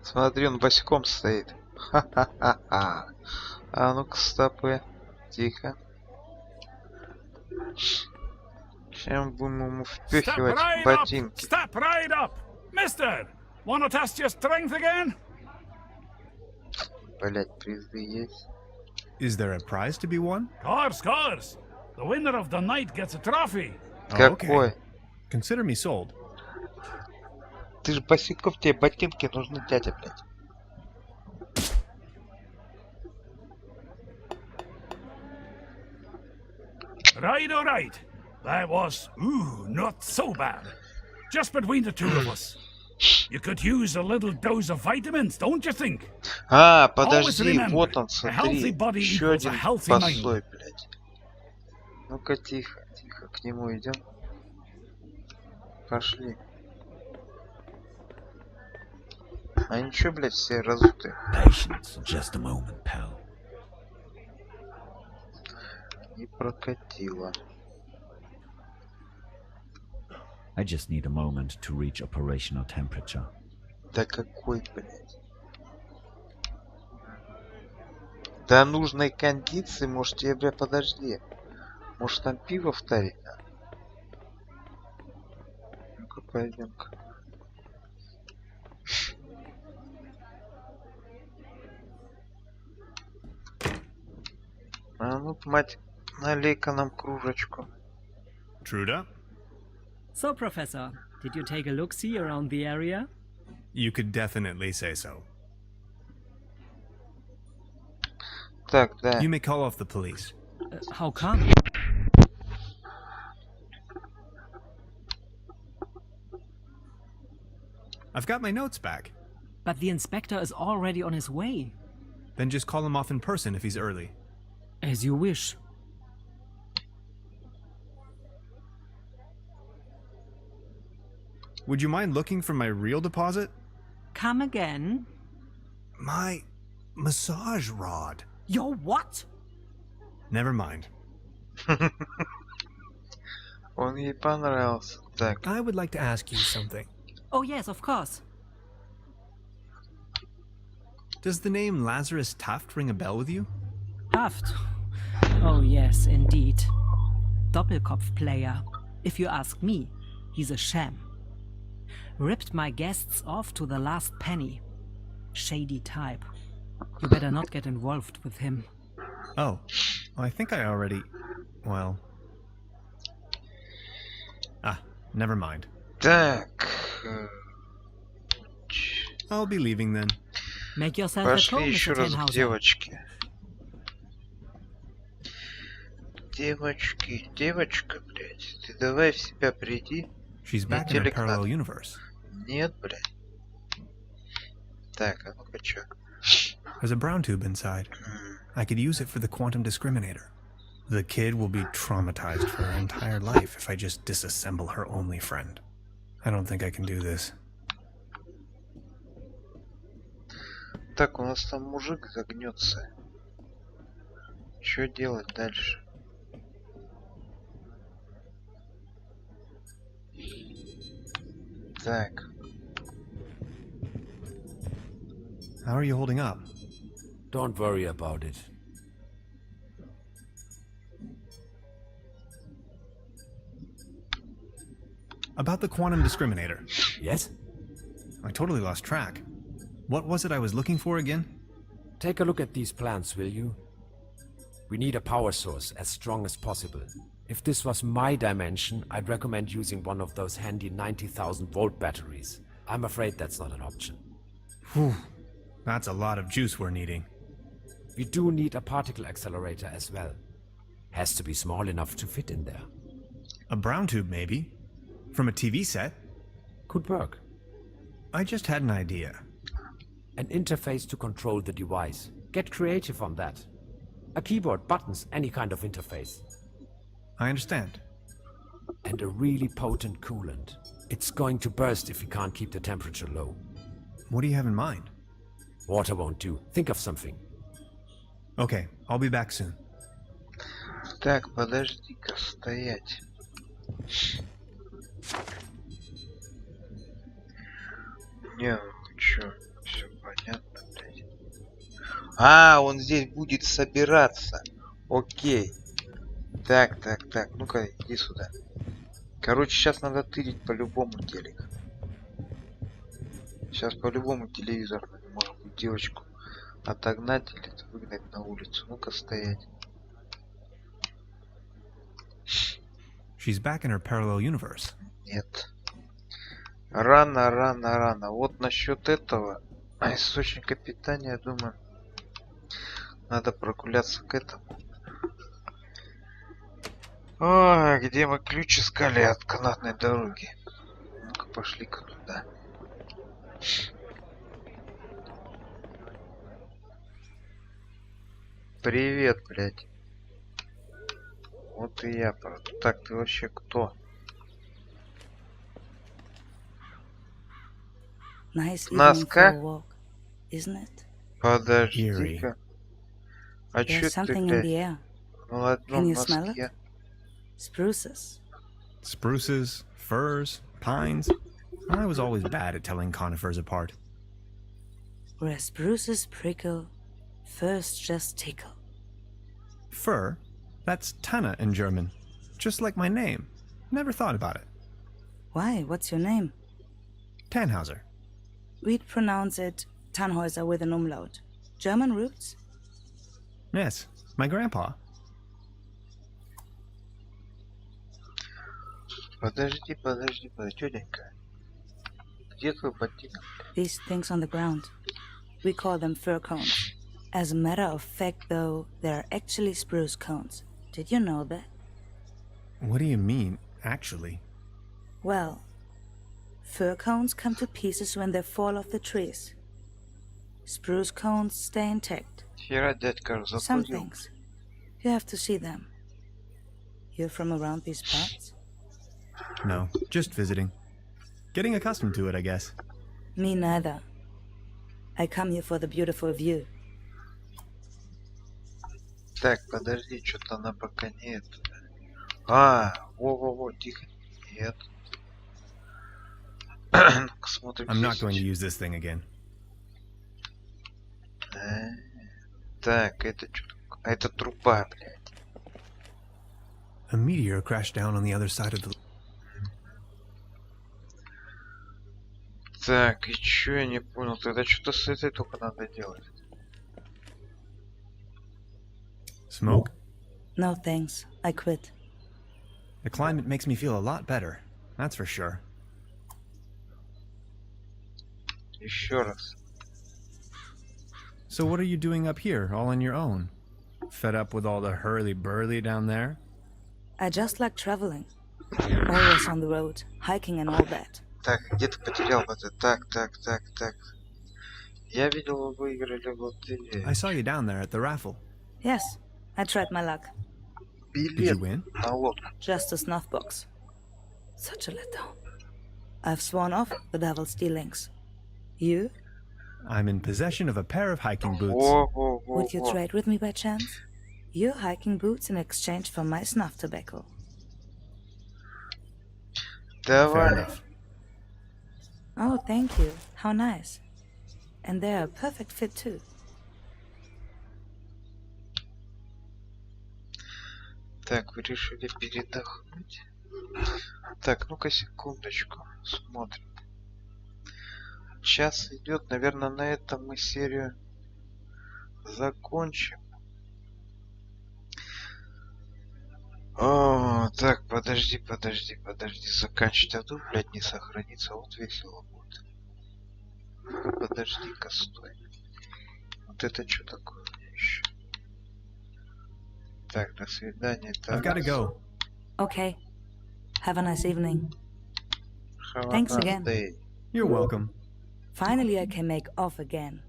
Смотри, он босиком стоит. Ха-ха-ха-ха. А ну-ка, стопы. Тихо. Чем будем ему впихивать ботинки? Step right up! Mister, wanna test your strength again? Блять, призы есть. Is there a prize to be won? Course. The winner of the night gets a trophy. Какой? Consider me sold. Ты ж босиков, тебе ботинки нужны, дядя, блядь. Right. That was, not so bad. Just between the two of us. You could use a little dose of vitamins, don't you think? А, Always подожди, remember, вот он, a healthy смотри. body Еще equals a один healthy mind. постой, блядь. Ну-ка, тихо, к нему идем. Пошли. А ничего, блядь, все разутые. Patience, just a moment, pal. Не прокатило. I just need a moment to reach operational temperature. Да какой, блядь? До нужной кондиции, может тебе, бля, подожди. Может там пиво втарить надо? Ну-ка, пойдем-ка. А ну, мать, налей-ка нам кружечку. Truda? So, Professor, did you take a look-see around the area? You could definitely say so. Так, да. You may call off the police. How come? I've got my notes back. But the inspector is already on his way. Then just call him off in person if he's early. As you wish. Would you mind looking for my real deposit? Come again? My massage rod. Your what? Never mind. Он ей понравился. Так. I would like to ask you something. Oh yes, of course. Does the name Lazarus Taft ring a bell with you? Taft? Oh yes, indeed. Doppelkopf player. If you ask me, he's a sham. Ripped my guests off to the last penny. Shady type. You better not get involved with him. Oh, I think I already... well... Ah, never mind. Так. I'll be leaving then. Make yourself at home, Пошли еще Mr. раз к Tenhauser. девочке. Девочка, блядь. Ты давай в себя приди. She's back in a parallel universe. Нет, блядь. Так, а ну-ка чё? There's a brown tube inside. I could use it for the quantum discriminator. The kid will be traumatized for her entire life if I just disassemble her only friend. I don't think I can do this. Так, у нас там мужик загнется. Что делать дальше? Так. How are you holding up? Don't worry about it. About the quantum discriminator. Yes? I totally lost track. What was it I was looking for again? Take a look at these plans, will you? We need a power source as strong as possible. If this was my dimension, I'd recommend using one of those handy 90,000 volt batteries. I'm afraid that's not an option. Whew. That's a lot of juice we're needing. We do need a particle accelerator as well. Has to be small enough to fit in there. A brown tube, maybe? From a TV set? Could work. I just had an idea. An interface to control the device. Get creative on that. A keyboard, buttons, any kind of interface. I understand. And a really potent coolant. It's going to burst if we can't keep the temperature low. What do you have in mind? Water won't do. Think of something. Okay, I'll be back soon. Так, подожди-ка, стоять. Не, ну чё, все понятно, блядь. А, он здесь будет собираться. Окей. Так, так, так, ну-ка, иди сюда. Короче, сейчас надо тырить по-любому телек. Сейчас по-любому телевизор, может быть, девочку отогнать или выгнать на улицу. Ну-ка, стоять. She's back in her parallel universe. Нет. Рано, рано, рано. Вот насчет этого источника питания, я думаю, надо прогуляться к этому. Ой, где мы ключ искали от канатной дороги? Ну-ка, пошли-ка туда. Привет, блядь. Вот и я, правда. Так, ты вообще кто? Nice evening for a Носка? walk, isn't it? Подожди-ка. А чё There's ты, something in блядь, the air. на одном Can you smell носке? it? Spruces. Spruces, firs, pines. I was always bad at telling conifers apart. Where spruces prickle, firs just tickle. Fir? That's Tanne in German. Just like my name. Never thought about it. Why? What's your name? Tannhauser. We'd pronounce it Tannhäuser with an umlaut. German roots? Yes, my grandpa. Подожди, подожди, подожди, тетенька. Где твой ботинок? These things on the ground. We call them fir cones. As a matter of fact, though, they're actually spruce cones. Did you know that? What do you mean, actually? Well, fir cones come to pieces when they fall off the trees. Spruce cones stay intact. Хера дядька Some закурил. things. You have to see them. You're from around these parts? No, just visiting. Getting accustomed to it, I guess. Me neither. I come here for the beautiful view. Так, подожди, что-то она пока не это. А, во-во-во, тихо. Нет. Ну-ка, смотрим. I'm not здесь. going to use this thing again. Так, это что? Это труба, блядь. A meteor crashed down on the other side of the... Так, и чё я не понял? Тогда что-то с этой только надо делать. Smoke? No thanks. I quit. The climate makes me feel a lot better. That's for sure. Еще раз. So what are you doing up here, all on your own? Fed up with all the hurly-burly down there? I just like traveling. Always on the road, hiking and all that. Так, где ты потерял это? Так, так, так, так. Я видел, вы выиграли в лотерею. I saw you down there at the raffle. Yes, I tried my luck. Did you win? На лодку. Just a snuff box. Such a letdown. I've sworn off the devil's dealings. You? I'm in possession of a pair of hiking boots. Would you trade with me by chance? Your hiking boots in exchange for my snuff tobacco. Fair Давай. enough. Oh, thank you. How nice. And they're a perfect fit too. Так, вы решили передохнуть? Так, ну-ка секундочку. Смотрим. Час идет. Наверное, на этом мы серию закончим. О, так, подожди, подожди, подожди. Заканчивать. А тут, блядь, не сохранится. Вот весело будет. Подожди-ка, стой. Вот это что такое у меня еще? Так, до свидания. I've got to go. Okay. Have a nice evening. Have a Thanks nice again. day. You're welcome. Finally, I can make off again.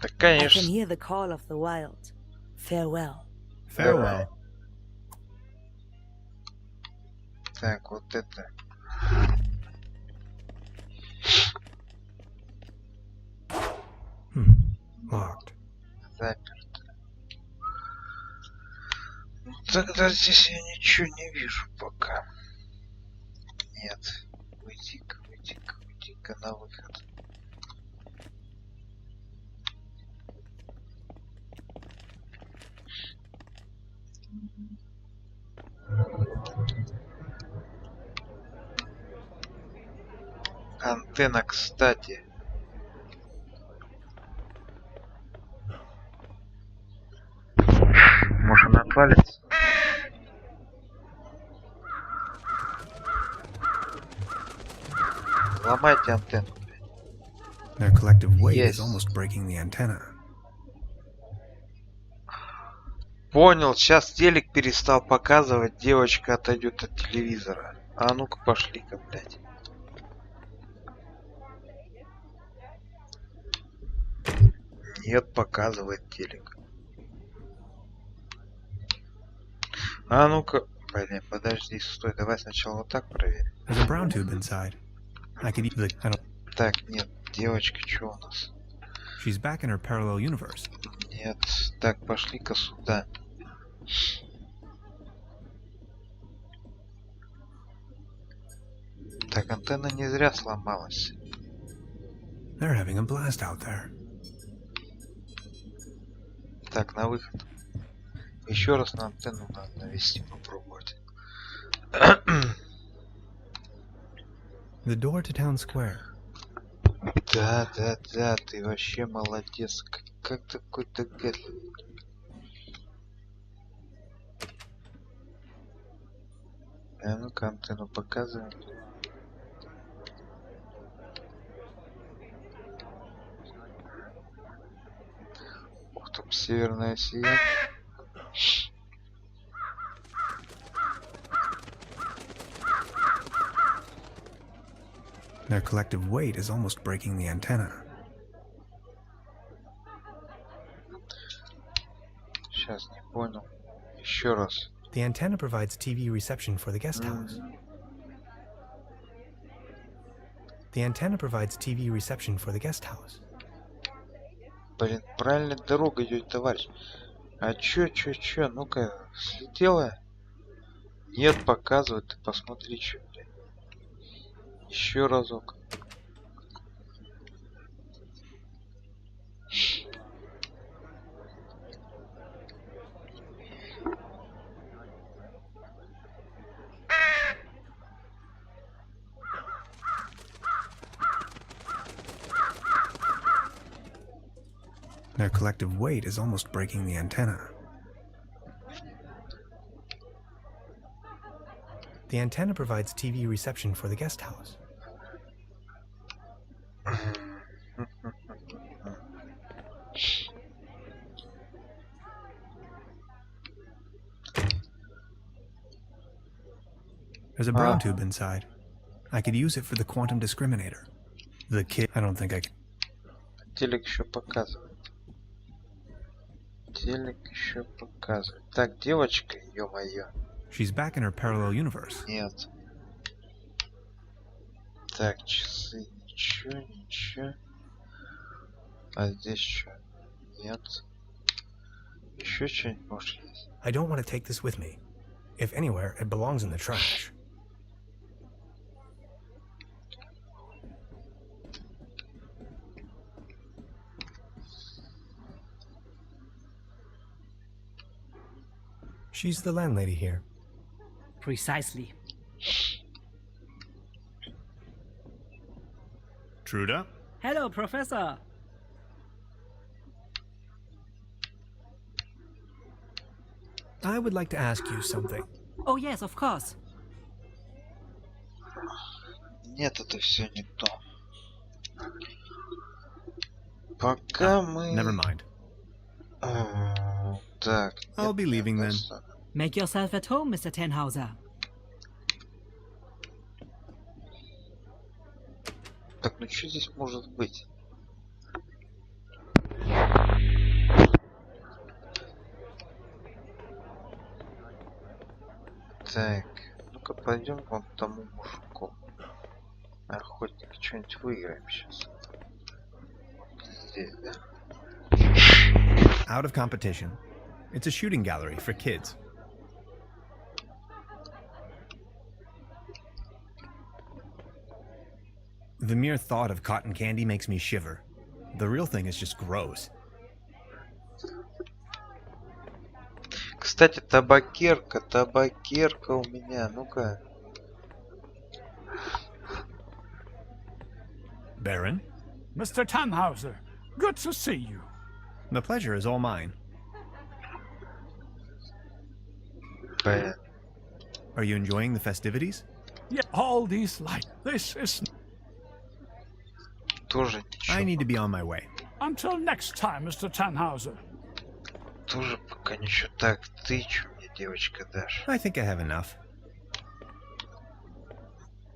Так, I конечно. can hear the call of the wild. Farewell. Farewell. Так, вот это. Locked. Заперто. Ну, тогда здесь я ничего не вижу пока. Нет. Уйди-ка, уйди-ка, уйди-ка на выход. Антенна, кстати. Может, она отвалится? Ломайте антенну. Their collective weight Yes. is almost breaking the antenna. Понял, сейчас телек перестал показывать, девочка отойдет от телевизора. А ну-ка пошли-ка, блядь. Нет, показывает телек. А ну-ка, блин, подожди, стой, давай сначала вот так проверим. There's a brown tube inside. I could use the... I don't... Так, нет, девочка, что у нас? She's back in her parallel universe. Нет, так, пошли-ка сюда. Так, антенна не зря сломалась. They're having a blast out there. Так, на выход. Еще раз на антенну надо навести, попробовать. The door to town square. Да, да, да, ты вообще молодец. Как такой догадливый. А ну-ка, антенну показываем. Ух, там северное сияние. Their collective weight is almost breaking the antenna. Сейчас не понял. Еще раз. The antenna provides TV reception for the guest house. The antenna provides TV reception for the guest house. Блин, правильная дорога идет, товарищ. А чё? Ну-ка, слетела? Нет, показывает, ты посмотри, чё, блин. Еще разок. Their collective weight is almost breaking the antenna. The antenna provides TV reception for the guest house. There's a brown tube inside. I could use it for the quantum discriminator. The kid... I don't think I can... Телек еще показывает. Телек еще показывает. Так, девочка, ё-моё. She's back in her parallel universe. Нет. Так, часы. Ничего. А здесь что? Нет. Еще что-нибудь может есть? I don't want to take this with me. If anywhere, it belongs in the trash. She's the landlady here. Precisely. Truda? Hello, Professor. I would like to ask you something. Oh yes, of course. Нет, это все не то. Пока мы... Never mind. Так. I'll be leaving then. Make yourself at home, Mr. Tenhauser. Так, ну что здесь может быть? Так, ну-ка пойдем вон к тому мужику. Охотник, что-нибудь выиграем сейчас. Вот здесь, да? out of competition. It's a shooting gallery for kids. The mere thought of cotton candy makes me shiver. The real thing is just gross. Кстати, табакерка у меня. Ну-ка. Baron? Mr. Tannhauser, good to see you. The pleasure is all mine. Блин. Are you enjoying the festivities? Yeah, all these lights. This is... Тоже ничего. I need to be on my way. Until next time, Mr. Tannhauser. Тоже пока ничего. Так, ты чё мне, девочка, дашь? I think I have enough.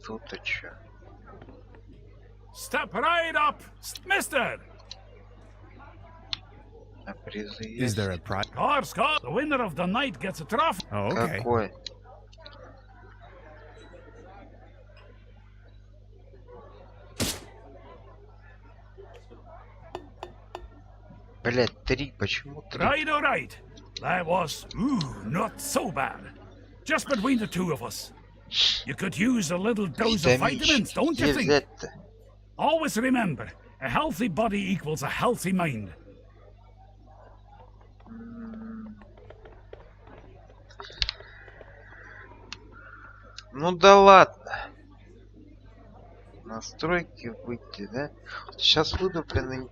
Тут-то чё? Step right up, mister! А призы Is есть? there a prize? Scott, the winner of the night gets a trophy. Oh, okay. Какой? Блять, 3, почему 3? Right, all right. That was, not so bad. Just between the two of us. You could use a little dose of vitamins, don't you think? Always remember, a healthy body equals a healthy mind. Ну да ладно. Настройки выйти, да? Сейчас буду, блин,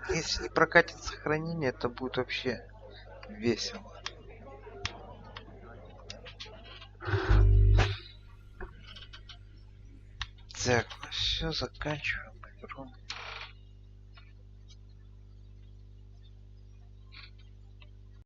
если не прокатит сохранение, это будет вообще весело. Так, ну все, заканчиваем игру.